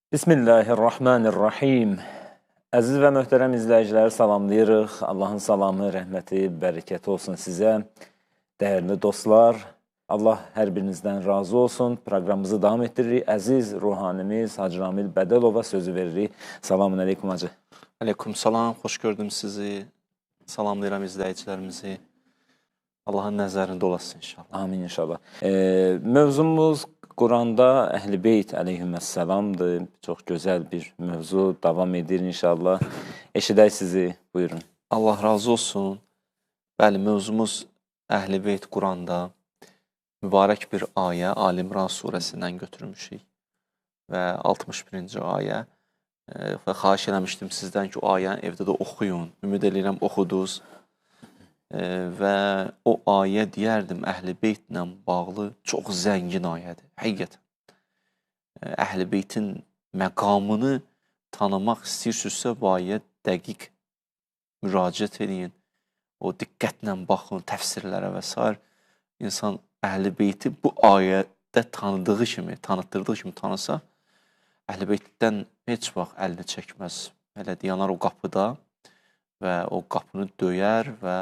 Bismillahirrahmanirrahim. Əziz və möhtərəm izləyiciləri salamlayırıq. Allahın salamı, rəhməti, bərəkəti olsun sizə. Dəyərli dostlar, Allah hər birinizdən razı olsun. Proqramımızı davam etdiririk. Əziz ruhanimiz Hacı Ramil Bədəlova sözü veririk. Selamun aleyküm Hacı. Aleyküm salam, xoş gördüm sizi. Salamlayıram izləyicilərimizi. Allahın nəzərində olasın inşallah. Amin inşallah. Mövzumuz Quranda Əhl-i Beyt əleyhissalamdır. Çox gözəl bir mövzu. Davam edir inşallah. Eşidək sizi. Buyurun. Allah razı olsun. Bəli, mövzumuz Əhl-i Beyt Quranda. Mübarək bir ayə Ali İmran surəsindən götürmüşük. Və 61-ci ayə. Və xahiş eləmişdim sizdən ki, o ayəni evdə də oxuyun. Ümid edirəm oxudunuz. Və o ayə deyərdim Əhl-i Beytlə bağlı çox zəngin ayədir. Həqiqətən. Əhl-i Beytin məqamını tanımaq istəyirsinizsə, bu ayə dəqiq müraciət edin. O diqqətlə baxın, təfsirlərə və s. İnsan Əhl-i Beyti bu ayədə tanıtdırdığı kimi tanısa, Əhl-i Beytdən heç vaxt əlini çəkməz. Elə yanar o qapıda və o qapını döyər və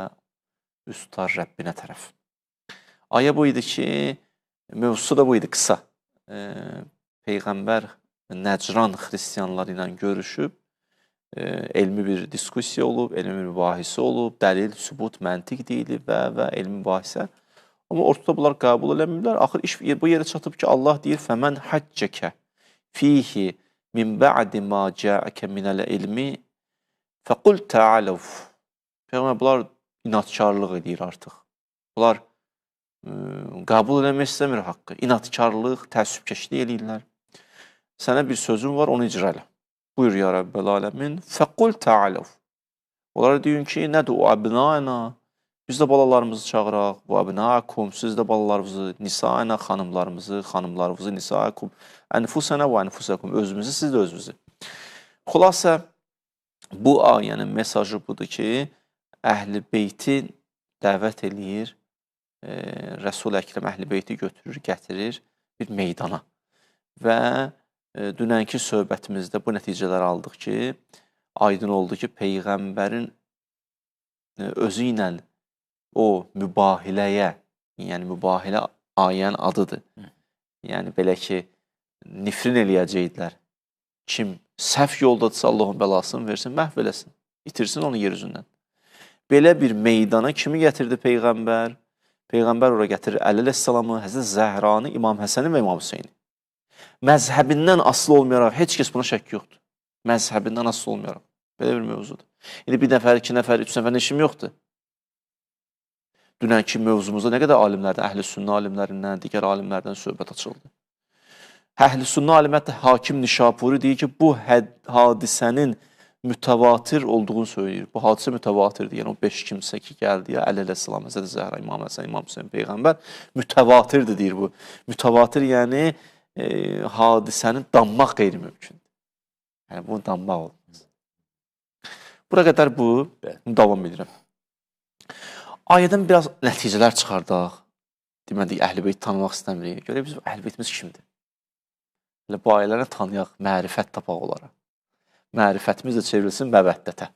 üst tutar Rəbbinə tərəf. Ayə bu idi ki, mövzusu da bu idi, qısa. Peyğəmbər Nəcran xristiyanları ilə görüşüb, elmi bir diskussiya olub, elmi bir mübahisə olub, dəlil, sübut, məntiq deyilib və elmi mübahisə. Amma ortada bunlar qəbul eləmirlər. Axır iş bu yerə çatıb ki, Allah deyir, فَمَنْ حَجَّكَ فِيهِ مِنْ بَعْدِ مَا جَاءَكَ مِنَ الْعِلْمِ فَقُلْ تَعَالَوْا. Peyğəmbər bunlar inatkarlıq edir artıq. Bunlar qəbul eləmək istəmir haqqı. İnatkarlıq, təəssübkeşlik eləyirlər. Sənə bir sözün var, onu icra elə. Buyur ya Rəbbəl aləmin. Fəqul təaləv. Onlara deyin ki, nədir o əbnaina? Biz də balalarımızı çağıraq. Bu əbnaikum, siz də balalarınızı, nisaina, xanımlarımızı, nisaikum, ənfusənə və ənfusəkum, özümüzü, siz də özümüzü. Xülasə, bu ayənin mesajı budur ki, Əhl-i Beyti dəvət eləyir, Rəsul-i Əkrəm Əhl-i Beyti götürür, gətirir bir meydana. Və dünənki söhbətimizdə bu nəticələr aldıq ki, aydın oldu ki, Peyğəmbərin özü ilə o mübahiləyə, yəni mübahilə ayənin adıdır. Yəni belə ki, nifrin eləyəcəkdilər. Kim səhv yoldadırsa Allahın bəlasını versin, məhv eləsin, itirsin onu yer üzündən. Belə bir meydana kimi gətirdi Peyğəmbər? Peyğəmbər ora gətirir Əli əleyhissalamı, Həzrət Zəhranı, İmam Həsəni və İmam Hüseyni. Məzhəbindən asılı olmayaraq, heç kəs buna şəkk yoxdur. Məzhəbindən asılı olmayaraq. Belə bir mövzudur. İndi bir nəfər, iki nəfər, üç nəfərin işim yoxdur. Dünənki mövzumuzda nə qədər alimlərdən, Əhl-i Sünnə alimlərindən, digər alimlərdən söhbət açıldı. Əhl-i Sünnə alimətdə Hakim Nişapuri deyir ki, bu hadisənin mütəvatir olduğunu söyləyir. Bu hadisə mütəvatirdir. Yəni o 5 kimsə ki gəldi ya, Əli əleyhissalam, Həzrət Zəhra, İmam Həsən, İmam Hüseyin Peyğəmbər mütəvatirdir deyir bu. Mütəvatir yəni hadisənin danmaq qeyri-mümkündür. Yəni bunu danmaq olmaz. Bura qədər bu, davam edirəm. Ayədən biraz nəticələr çıxardaq. Demədik, Əhl-i Beyt tanımaq istəmirik. Görək biz Əhl-i Beytimiz kimdir? Elə bu ayələrə tanıyaq, mərifət tapaq olaraq. Mərifətimiz də çevrilsin məvəddətə.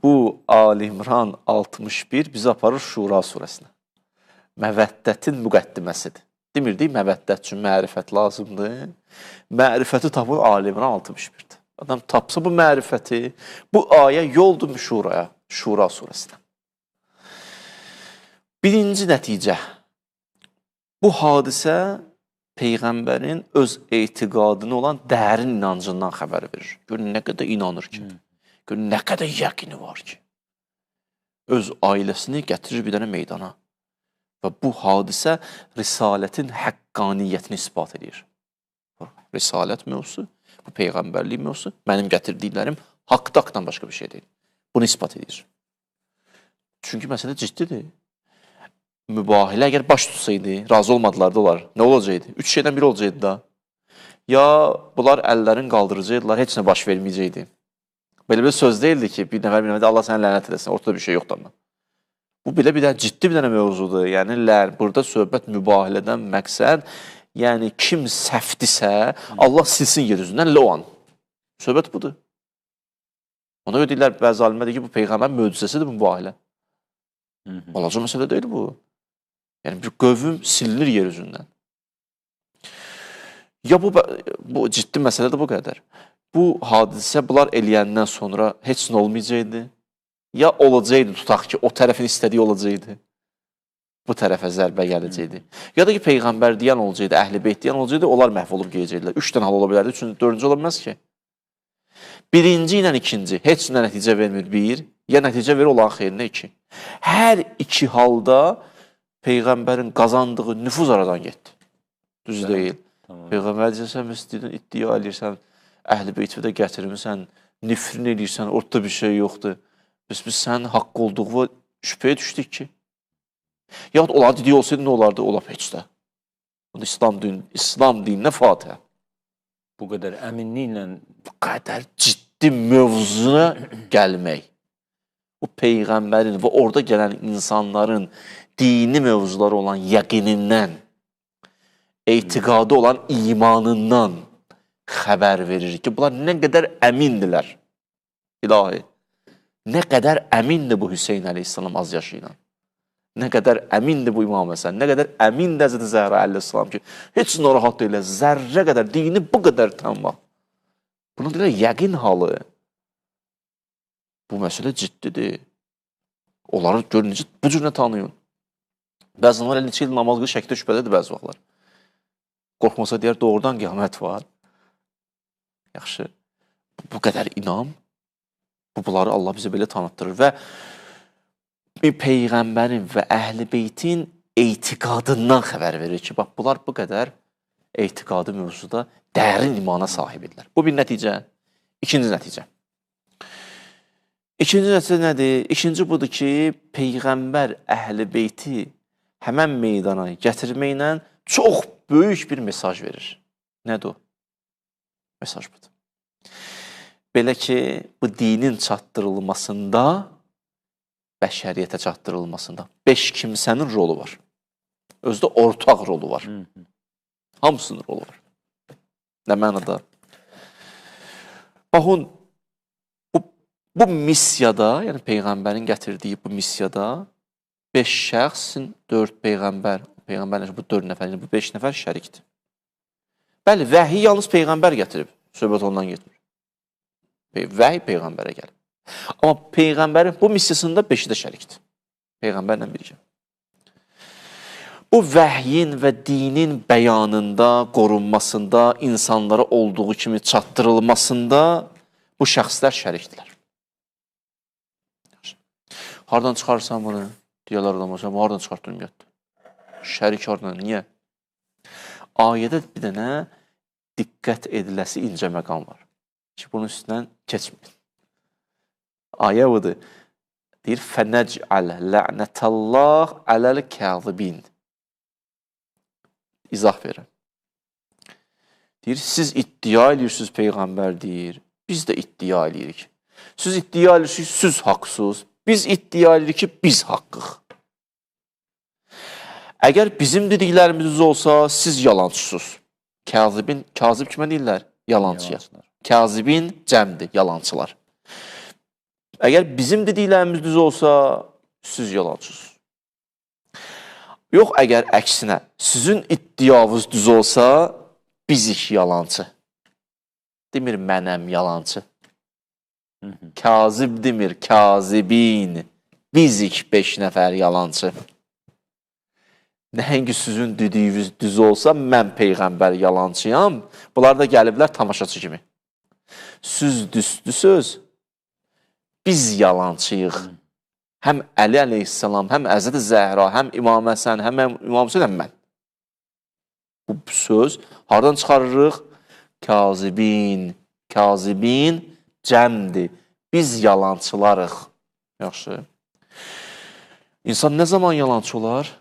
Bu Ali İmran 61 bizi aparır Şura surəsinə. Məvəddətin müqəddiməsidir. Demirdik, məvəddət üçün mərifət lazımdır. Mərifəti tapın Ali İmran 61-dir. Adam tapsa bu mərifəti, bu ayə yoldur Şuraya, Şura surəsinə. Birinci nəticə, bu hadisə Peyğəmbərin öz etiqadını olan dərin inancından xəbər verir. Görün, nə qədər inanır ki, görün, nə qədər yəqini var ki. Öz ailəsini gətirir bir dənə meydana. Və bu hadisə risalətin həqqaniyyətini ispat edir. Risalət mövzusu, bu Peyğəmbərlik mövzusu, mənim gətirdiklərim haqq-daqdan başqa bir şey deyil. Bunu ispat edir. Çünki məsələ ciddidir. Mübahilə əgər baş tutsaydı, razı olmadılar da olar. Nə olacaqdı? 3 şeydən biri olacaqdı da. Ya bunlar əllərini qaldıracaqdılar, heç nə baş verməyəcəkdi. Belə bir söz deyildi ki, bir nəfər deyir, Allah səni lənət eləsin, ortada bir şey yoxdur amma. Bu belə bir dənə ciddi bir dənə mövzudur. Yəni burada söhbət mübahilədən məqsəd Yəni kim səhvdirsə, Allah silsin yer üzündən loan. Söhbət budur. Ona görə deyirlər, bəzi alimlər deyir ki, bu Peyğəmbər möcüzəsidir bu ailə. Balaca məsələ deyil bu. Yəni bir qövm silinir yer üzündən. Ya bu ciddi məsələdir bu qədər. Bu hadisə bunlar eləyəndən sonra heç nə olmayacaqdı. Ya olacaqdı, tutaq ki, o tərəfin istədiyi olacaqdı. Bu tərəfə zərbə gələcəkdi. Ya da ki, Peyğəmbər deyən olacaqdı, Əhl-i Beyt deyən olacaqdı, onlar məhv olub gələcəkdilər. 3 dənə hal ola bilərdi, çünki 4-cü ola bilməz ki. Birinci ilə ikinci heç nə nəticə vermir, 1, ya nəticə verir olan xeyrinə 2. Hər iki halda Peyğəmbərin qazandığı nüfuz aradan getdi. Düz deyil. Tamam. Peyğəmbər deyirsən, məscidin iddia edirsən, Əhl-i Beyt'i də gətirmirsən, nifrin edirsən, ortada bir şey yoxdur. Biz sənin haqq olduğu şübhəyə düşdük ki. Yaxud onlar dediyi olsaydı, nə olardı? Olab heç də. İslam dininə Fatihə. Bu qədər əminliklə, bu qədər ciddi mövzuna gəlmək. Bu Peyğəmbərin və orada gələn insanların dini mövzuları olan yəqinindən, etiqadı olan imanından xəbər verir ki, bunlar nə qədər əmindirlər. İlahi, nə qədər əmindir bu Hüseyin əleyhissalam az yaşı ilə. Nə qədər əmindir bu İmam Həsən, nə qədər əmindir Həzrəti Zəhra əleyhissalam ki, heç narahat deyilər, zərrə qədər, dini bu qədər tanımaq. Buna deyilər, yəqin halı. Bu məsələ ciddidir. Onları görünəcə bu cür nə tanıyın. Bəzənlər 52 il namaz qılır, şəkdə şübhədədir bəzi vaxtlar. Qorxmasa deyər, doğrudan qiyamət var. Yaxşı, bu qədər inam, bunları Allah bizə belə tanıtdırır və Peyğəmbərin və Əhl-i Beytin etiqadından xəbər verir ki, bax, bunlar bu qədər etiqadı mövzuda dərin imana sahib edirlər. Bu bir nəticə. İkinci nəticə. İkinci nəticə nədir? İkinci budur ki, Peyğəmbər Əhl-i Beyti həmən meydana gətirməklə çox böyük bir mesaj verir. Nədir o? Mesaj budur. Belə ki, bu dinin çatdırılmasında, bəşəriyyətə çatdırılmasında 5 kimsənin rolu var. Özdə ortaq rolu var. Hamısının rolu var. Nə mənada? Baxın, bu missiyada, yəni Peyğəmbərin gətirdiyi bu missiyada 5 şəxsin 4 Peyğəmbər, Peyğəmbərlə bu 4 nəfər, bu 5 nəfər şərikdir. Bəli, vəhiy yalnız Peyğəmbər gətirib, söhbət ondan getmir. Vəhiy Peyğəmbərə gəlib. Amma Peyğəmbərin bu missiyasında 5-i də şərikdir. Peyğəmbərlə birgə. Bu vəhyin və dinin bəyanında, qorunmasında, insanlara olduğu kimi çatdırılmasında bu şəxslər şərikdirlər. Hardan çıxarsan bunu? Deyələr adamlar, bu hardan çıxartdın ümumiyyətlə? Şərik hardan? Niyə? Ayədə bir dənə diqqət ediləsi incə məqam var ki, bunun üstündən keçməyin. Ayə budur. Deyir, fənəcəl lə'nətəlləh ələl-kəzibin. İzah verin. Deyir, siz iddia edirsiniz Peyğəmbər deyir. Biz də iddia edirik. Siz iddia edirsiniz, siz haqsız. Biz iddia edirik ki, biz haqqıq. Əgər bizim dediklərimiz olsa, siz yalancısınız. Kazib kimə deyirlər? Yalancıya. Kazibin cəmdir, yalancılar. Əgər bizim dediklərimiz düz olsa, siz yalancısınız. Yox, əgər əksinə, sizin iddiavız düz olsa, bizik yalancı. Demir, mənəm yalancı. Kazib demir, kazibin. Bizik 5 nəfər yalancı. Nəhəngi sizin dediyiniz düz olsa, mən Peyğəmbər yalancıyam. Bunlar da gəliblər tamaşaçı kimi. Siz düzdüsüz, biz yalancıyıq. Həm Əli əleyhissalam, həm Həzrəti Zəhra, həm İmam Həsən, həm İmam Hüseyn, həm mən. Bu söz hardan çıxarırıq? Kazibin. Kazibin cəmdir. Biz yalancılarıq. Yaxşı. İnsan nə zaman yalancı olar?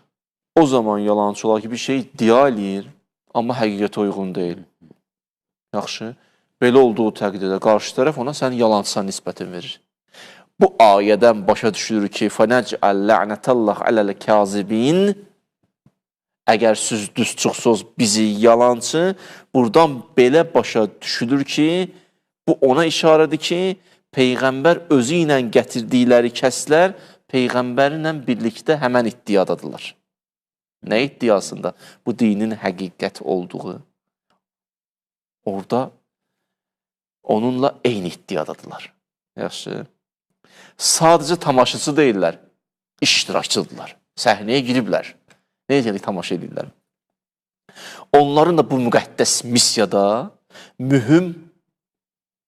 O zaman yalancı olar ki, bir şey iddia eləyir, amma həqiqətə uyğun deyil. Yaxşı. Belə olduğu təqdirdə qarşı tərəf ona sən yalancısan nisbətin verir. Bu ayədən başa düşülür ki, فَنَجْعَلْ لَعْنَةَ اللّٰهِ عَلَى الْكَاذِبِينَ Əgər siz düz çıxsınız bizi yalancı, buradan belə başa düşülür ki, bu ona işarədir ki, Peyğəmbər özü ilə gətirdikləri kəslər Peyğəmbərlə birlikdə həmən iddiadadırlar. Nə iddiasında? Bu dinin həqiqət olduğu. Orada onunla eyni iddiadadırlar. Yaxşı. Sadəcə tamaşaçı deyirlər, iştirakçıdırlar. Səhnəyə giriblər. Nə edəlik tamaşa edirlər? Onların da bu müqəddəs missiyada mühüm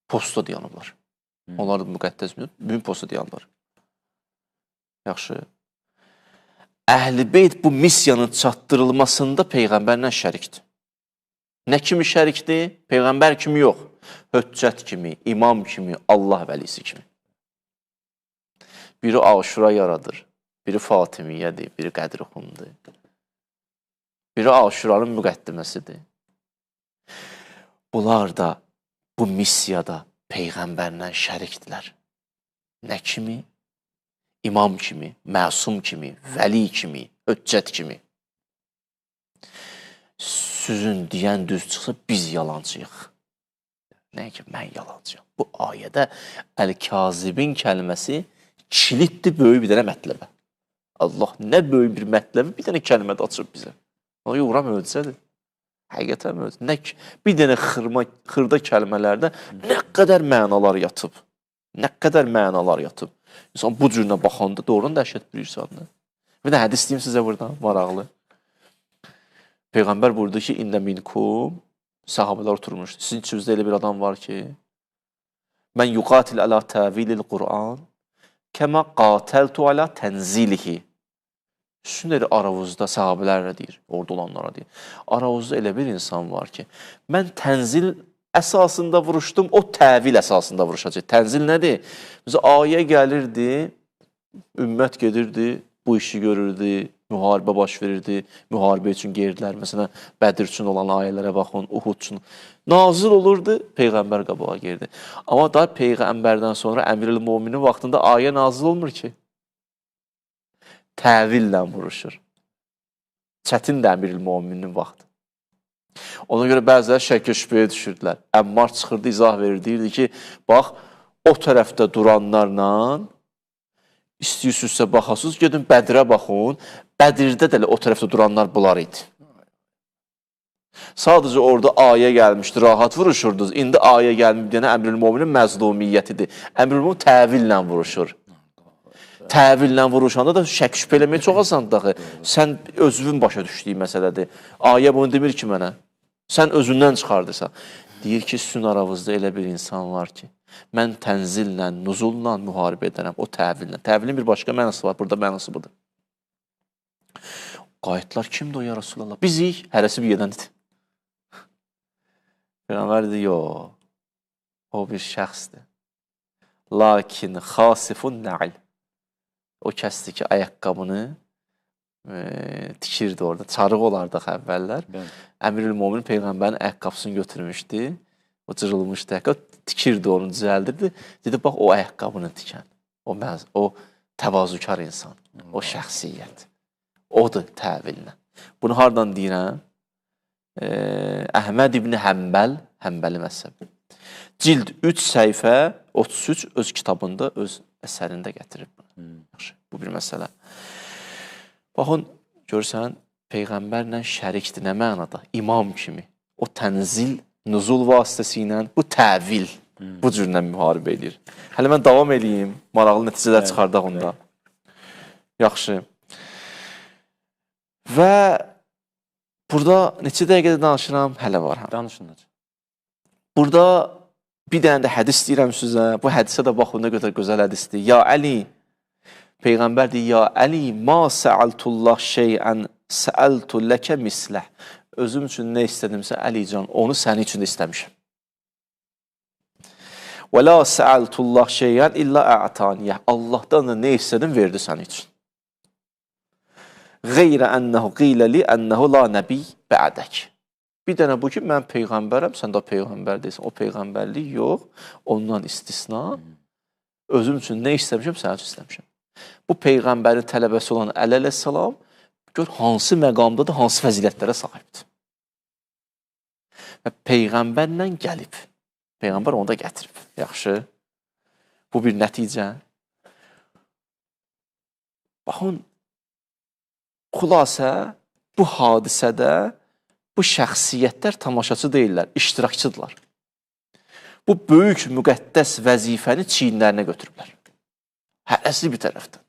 posta dayanıblar. Onlar da müqəddəs mühüm posta dayanıblar. Yaxşı. Əhl-i Beyt bu missiyanın çatdırılmasında Peyğəmbərlə şərikdir. Nə kimi şərikdir? Peyğəmbər kimi yox. Höccət kimi, imam kimi, Allah vəlisi kimi. Biri Aşura yaradır, biri Fatimiyyədir, biri Qədrixundur. Biri Aşuranın müqəddiməsidir. Bunlar da bu missiyada Peyğəmbərlə şərikdirlər. Nə kimi? İmam kimi, məsum kimi, vəli kimi, höccət kimi. Sizin deyən düz çıxsa biz yalancıyıq. Nə ki, mən yalancıyım. Bu ayədə Əl-Kazibin kəlməsi kilitdir böyük bir dənə mətləbə. Allah nə böyük bir mətləbi bir dənə kəlmədə açıb bizə. Ona uğra möcüzədir. Həqiqətən möcüzə. Bir dənə xırda kəlmələrdə nə qədər mənalar yatıb. Nə qədər mənalar yatıb. İnsan bu cürünə baxanda doğrudan dəhşət bir insandır. Bir də hədis deyim sizə buradan, maraqlı. Peyğəmbər buyurdu ki, İnnə minkum, sahabələr oturmuşdu. Sizin içinizdə elə bir adam var ki, mən yuqatil əla təvilil Qur'an, kəmə qatəltu əla tənzilihi. Düşünür aravuzda sahabələrlə deyir, orada olanlara deyir. Aravuzda elə bir insan var ki, mən tənzil əsasında vuruşdum, o təvil əsasında vuruşacaq. Tənzil nədir? Bizə ayə gəlirdi, ümmət gedirdi, bu işi görürdü, müharibə baş verirdi, müharibə üçün gerirdilər. Məsələn, Bədir üçün olan ayələrə baxın, Uhud üçün. Nazil olurdu, Peyğəmbər qabağa girdi. Amma da Peyğəmbərdən sonra Əmirül-Müminin vaxtında ayə nazil olmur ki. Təvillə vuruşur. Çətin də Əmirül-Müminin vaxtı. Ona görə bəziləri şəkil şübhəyə düşürdülər. Əmmar çıxırdı, izah verir, deyirdi ki, bax, o tərəfdə duranlarla istəyirsizsə baxasınız, gedin Bədirə baxın. Bədirdə də o tərəfdə duranlar bunlar idi. Sadəcə orada ayə gəlmişdi, rahat vuruşurdunuz. İndi ayə gəlmişdi, yəni Əmrül-Müminin məzlumiyyətidir. Əmrül-Mümin təvillə vuruşur. Təvillə vuruşanda da şək şübhə eləmək çox asandır. Sən özünün başa düşdüyü məsələdir. Ayə bunu demir ki mənə. Sən özündən çıxardırsan. Deyir ki, sizin aranızda elə bir insan var ki, mən tənzillə, nuzulla müharibə edərəm, o təvillə. Təvilin bir başqa mənası var, burada mənası budur. Qayıtlar kimdir o ya Rasulallah? Bizik, hərəsi bir yerdən idi. Peyğəmbər dedi, yox, o bir şəxsdir. Lakin xasifun nə'il. O kəsdir ki, ayaqqabını tikirdi orada. Çarıq olardı əvvəllər. Əmirül-Müminin Peyğəmbərin ayaqqabısını götürmüşdü. O cırılmışdı ayaqqabı. Tikirdi onu, düzəldirdi. Dedi, bax, o ayaqqabını tikən. O təvazükar insan. O şəxsiyyət. Odur təvillə. Bunu hardan deyirəm? Əhməd ibn Həmbəl, Həmbəli məzhəbi. Cild 3 səhifə 33 öz kitabında, öz əsərində gətirib. Bu bir məsələ. Baxın, görsən, Peyğəmbərlə şərikdir, nə mənada? İmam kimi. O tənzil, nüzul vasitəsi ilə bu təvil, bu cürlə müharibə edir. Hələ mən davam edeyim, maraqlı nəticələr çıxardaq onda. Yaxşı. Və burada neçə dəqiqədə danışıram? Hələ var. Danışın. Burada bir dənə də hədis deyirəm sizə. Bu hədisə də baxın, nə qədər gözəl hədisdir. Ya Əli, Peyğəmbər deyir, ya Əli, ma səəltullah şeyən səəltu ləkə misləh. Özüm üçün nə istədimsə, Əlican, onu sənin üçün də istəmişəm. Və la səəltullah şeyən illə ə'taniyyə. Allahdan da nə istədim, verdi sənin üçün. Qeyrə ənəhu qiyləli ənəhu la nəbi bə'dək. Bir dənə bu ki, mən Peyğəmbərəm, sən də Peyğəmbər deyilsən. O Peyğəmbərlik yox, ondan istisna. Özüm üçün nə istəmişəm, sənin üçün istəmişəm. Bu Peyğəmbərin tələbəsi olan Əli əleyhissalam Gör hansı məqamdadır, hansı fəzilətlərə sahibdir. Və Peyğəmbərlə gəlib. Peyğəmbər onu da gətirib. Yaxşı. Bu bir nəticə. Baxın, xülasə bu hadisədə bu şəxsiyyətlər tamaşaçı deyirlər, iştirakçıdırlar. Bu böyük müqəddəs vəzifəni çiyinlərinə götürüblər. Hərəsi bir tərəfdən.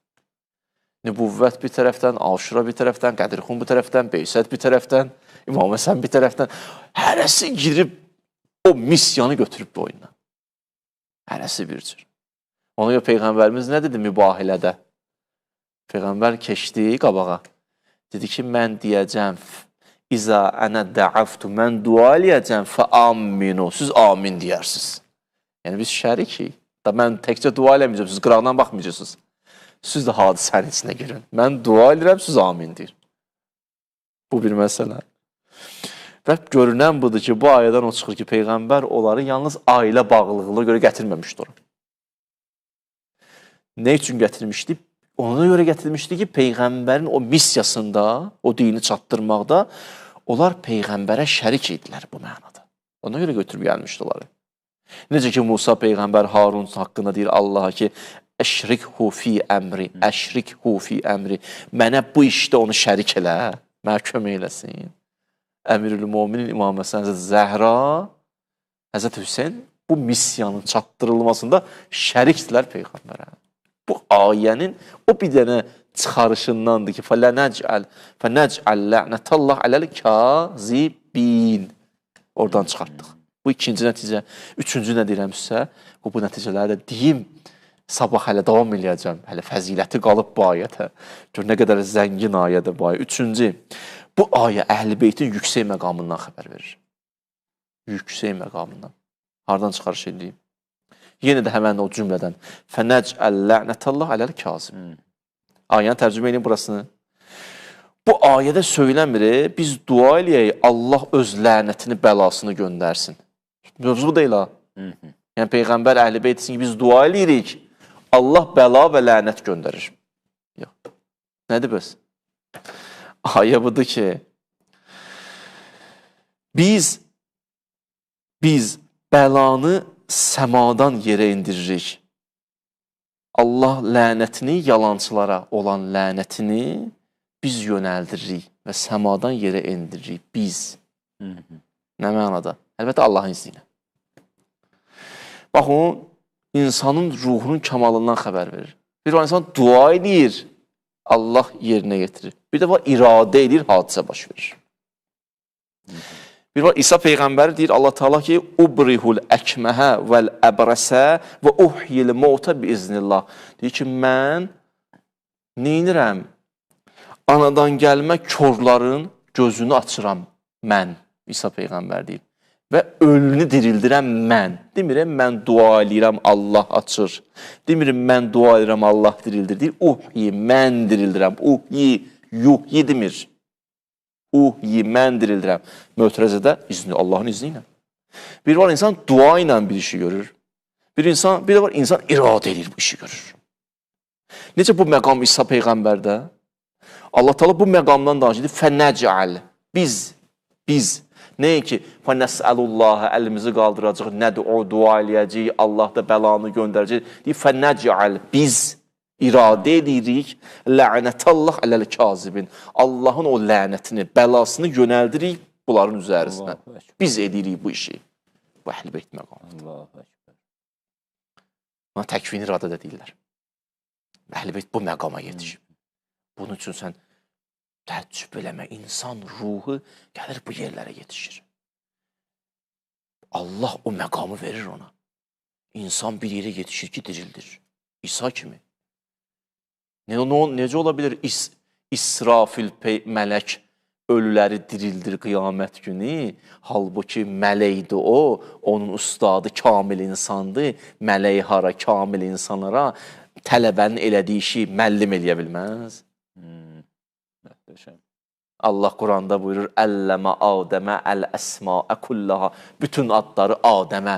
Nübüvvət bir tərəfdən, Aşura bir tərəfdən, Qədirxun bir tərəfdən, Beysət bir tərəfdən, İmam Həsən bir tərəfdən. Hərəsi girib o missiyanı götürüb boynuna. Hərəsi bir cür. Ona görə Peyğəmbərimiz nə dedi mübahilədə? Peyğəmbər keçdi qabağa. Dedi ki, mən deyəcəm, İza ənə dəaftu, mən dua eləyəcəm, fəaminu, siz amin deyərsiniz. Yəni biz şərikik. Mən təkcə dua eləməyəcəm, siz qıraqdan baxmayacaqsınız. Siz də hadisənin içinə girin. Mən dua edirəm, siz amin deyir. Bu bir məsələ. Və görünən budur ki, bu ayədən o çıxır ki, Peyğəmbər onları yalnız ailə bağlılığına görə gətirməmişdir. Nə üçün gətirmişdi? Ona görə gətirmişdi ki, Peyğəmbərin o missiyasında, o dini çatdırmaqda onlar Peyğəmbərə şərik idilər bu mənada. Ona görə götürüb gəlmişdi onları. Necə ki, Musa Peyğəmbər Harun haqqında deyir Allaha ki, əşrikhu fi əmri, əşrikhu fi əmri. Mənə bu işdə onu şərik elə, mənə kömək eləsin. Əmirül-Müminin İmam Həsən Həzrət Zəhra, Həzrət Hüseyin bu missiyanın çatdırılmasında şərikdilər Peyğəmbərə. Bu ayənin o bir dənə çıxarışındandır ki, fənəcəl lə'nətəllah aləl-kazibin. Oradan çıxartdıq. Bu ikinci nəticə. Üçüncü nə deyirəm sizə? Bu nəticələri də deyim. Sabah hələ davam eləyəcəm. Hələ fəziləti qalıb bu ayətə. Gör, nə qədər zəngin ayədir bu ayə. Üçüncü, bu ayə Əhl-i Beytin yüksək məqamından xəbər verir. Yüksək məqamından. Hardan çıxarış edeyim? Yenə də həmən o cümlədən. Fənəcəl lə'nətəllah aləl-kazib. Ayəni tərcümə edin burasını. Bu ayədə söyləmir, biz dua eləyək, Allah öz lənətini, bəlasını göndərsin. Mövzu bu deyil ha. Yəni Peyğəmbər Əhl-i Beyt etsin ki, biz dua eləyirik, Allah bəla və lənət göndərir. Yox. Nədir bəs? Ayə budur ki, biz bəlanı səmadan yerə indiririk. Allah lənətini, yalançılara olan lənətini biz yönəldiririk və səmadan yerə indiririk. Biz. Nə mənada? Əlbəttə Allahın izni ilə. Baxın, insanın ruhunun kamalından xəbər verir. Bir insan dua edir, Allah yerinə getirir. Bir də var, iradə edir, hadisə baş verir. Bir var, İsa Peyğəmbər deyir Allah Teala ki, ubrihul əkməhə vəl əbrəsə və uhyil motə biiznillah. Deyir ki, mən neynirəm? Anadan gəlmə körlərin gözünü açıram mən, İsa Peyğəmbər deyir. Və ölünü dirildirəm mən. Demirəm, mən dua eləyirəm, Allah açır. Demirəm, mən dua eləyirəm, Allah dirildir. Deyir, uhyi, mən dirildirəm. Uhyi, yuhyi demir. Uhyi, mən dirildirəm. Mötərəzədə izni, Allahın izni ilə. Bir var, insan dua ilə bir işi görür. Bir də var, insan iradə edir bu işi görür. Necə bu məqam İsa Peyğəmbərdə? Allah Teala bu məqamdan danışır. Fənəcəl. Biz. Nəyə ki, fənəsəlullahə, əlimizi qaldıracaq, nədir o, dua eləyəcək, Allah da bəlanı göndərəcək. Deyir, fənəcəl. Biz iradə edirik, lə'nətəllah aləl-kazibin. Allahın o lənətini, bəlasını yönəldirik bunların üzərisinə. Biz edirik bu işi. Bu Əhl-i Beyt məqamıdır. Buna təkvin iradə də deyirlər. Əhl-i Beyt bu məqama yetişib. Bunun üçün sən təəccüb eləmə, insan ruhu gəlir bu yerlərə yetişir. Allah o məqamı verir ona. İnsan bir yerə yetişir ki, dirildir. İsa kimi. Necə ola bilir İsrafil mələk ölüləri dirildir qiyamət günü? Halbuki mələkdir o, onun ustadı kamil insandır. Mələyi hara, kamil insanlara tələbənin elədiyi işi məllim eləyə bilməz. Allah Quranda buyurur, Əlləmə Adəmə əl-əsmaə kullaha. Bütün adları Adəmə,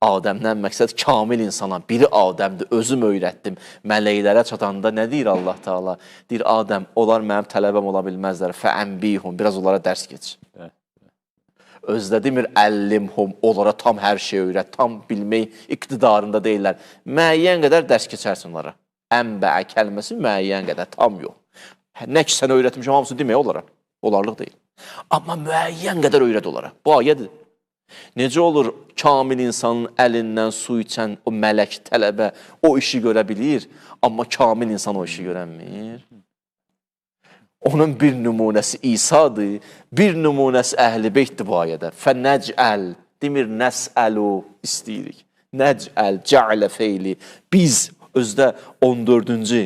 Adəmdən məqsəd kamil insana, biri Adəmdir, özüm öyrətdim. Mələklərə çatanda nə deyir Allah Taala? Deyir Adəm, onlar mənim tələbəm ola bilməzlər. Fəənbihum, biraz onlara dərs keç. Özdə demir əllimhum, onlara tam hər şey öyrət, tam bilmək iqtidarında deyirlər. Müəyyən qədər dərs keçərsin onlara. Ənbəə kəlməsi müəyyən qədər, tam yox. Nə ki sən öyrətmişəm, hamısı demək onlara. Onlarlıq deyil. Amma müəyyən qədər öyrət onlara. Bu ayədir. Necə olur kamil insanın əlindən su içən o mələk tələbə o işi görə bilir, amma kamil insan o işi görənmir. Onun bir nümunəsi İsa'dır, bir nümunəsi Əhl-i Beytdir bu ayədə. Fənəcəl, demir nəsəlu istəyirik. Nəcəl, cəalə feyli. Biz, özdə 14-cü,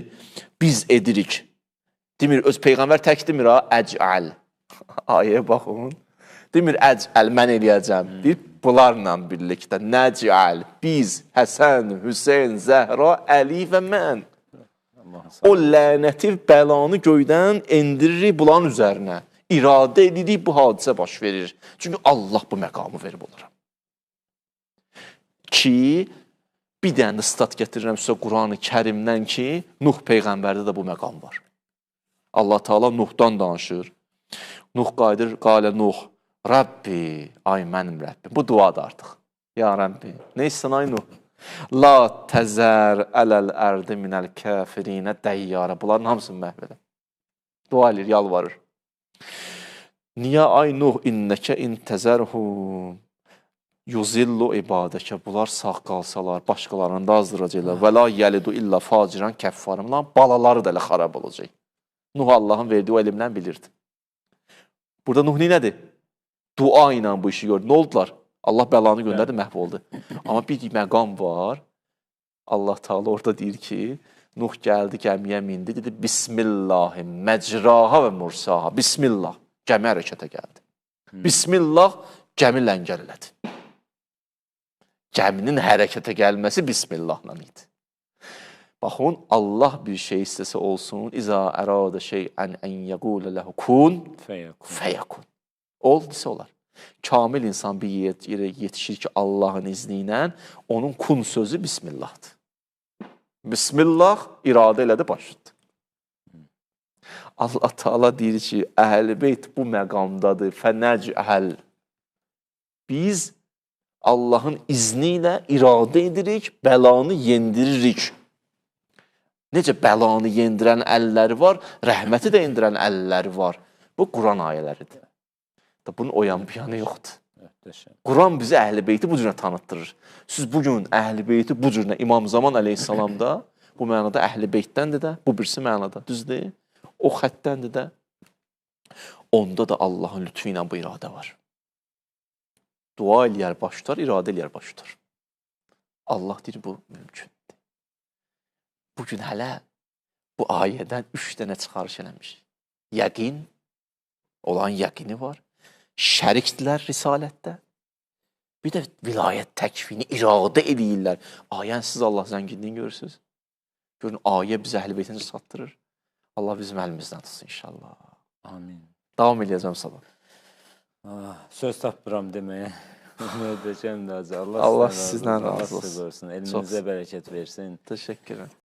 biz edirik. Demir, öz Peyğəmbər tək demir ha, əcəl. Ayəyə baxın. Demir, əcəl, mən eləyəcəm. Deyir, bunlarla birlikdə. Nəcəl, biz, Həsən, Hüseyin, Zəhra, Əli və mən. O lənəti, bəlanı göydən endiririk bunların üzərinə. İradə edirik, bu hadisə baş verir. Çünki Allah bu məqamı verib onlara. Ki, bir dənə stat gətirirəm sizə Quran-ı Kərimdən ki, Nuh Peyğəmbərdə də bu məqam var. Allah Taala Nuhdan danışır. Nuh qayıdır, qalə Nuh, Rabbi, ay mənim Rəbbim. Bu duadır artıq. Ya Rabbi, nə istəyən ay Nuh? La təzər ələl ərdi minəl kəfirinə dəyyarə. Bunların hamısını məhv edə. Dua edir, yalvarır. Niyə ay Nuh innəkə intəzərhum yuzillu ibadəkə. Bunlar sağ qalsalar, başqalarını da azdıracaqlar. Və la yəlidu illa faciran kəffarım. Lan balaları da elə xarab olacaq. Nuh Allahın verdiyi o elmlə bilirdi. Burada Nuh nədir? Dua ilə bu işi gördü. Nə oldular? Allah bəlanı göndərdi, məhv oldu. Amma bir məqam var. Allah Taala orada deyir ki, Nuh gəldi, gəmiyə mindi, dedi Bismillahim, məcraha və mursaha. Bismillah, gəmi hərəkətə gəldi. Bismillah, gəmi ləngər elədi. Gəminin hərəkətə gəlməsi Bismillahla idi. Baxın, Allah bir şey istəsə olsun, İza ərada şeyən ən yəqulə ləhu kun fəyəkun. Oldusa olar. Kamil insan bir yerə yetişir ki, Allahın izni ilə onun kun sözü Bismillahdır. Bismillah iradə elədi, başladı. Allah Taala deyir ki, Əhl-i Beyt bu məqamdadır. Fənəcəl. Biz Allahın izni ilə iradə edirik, bəlanı yendiririk. Necə bəlanı yendirən əlləri var, rəhməti də yendirən əlləri var. Bu Quran ayələridir. Bunun o yan bir yanı yoxdur. Quran bizi Əhl-i Beyti bu cürə tanıtdırır. Siz bugün Əhl-i Beyti bu cürə İmam Zaman əleyhissalamda bu mənada Əhl-i Beytdəndir də, bu birisi mənada düzdür. O xəttdəndir də. Onda da Allahın lütfü ilə bu iradə var. Dua eləyər baş tutar, iradə eləyər baş tutar. Allah deyir bu mümkündür. Bugün hələ bu ayədən 3 dənə çıxarış eləmiş. Yəqin, olan yəqini var. Şərikdilər risalətdə. Bir də vilayət təkvini iradə edirlər. Ayən siz Allah zənginliğini görürsünüz. Görün, ayə bizə Əhl-i Beytini çatdırır. Allah bizim əlimizdən tutsun inşallah. Amin. Davam edəcəm sabah. Söz tapmıram deməyə. Möhtəşəmdir. Allah sizdən razı olsun. Elminizə bərəkət versin. Təşəkkür ederim.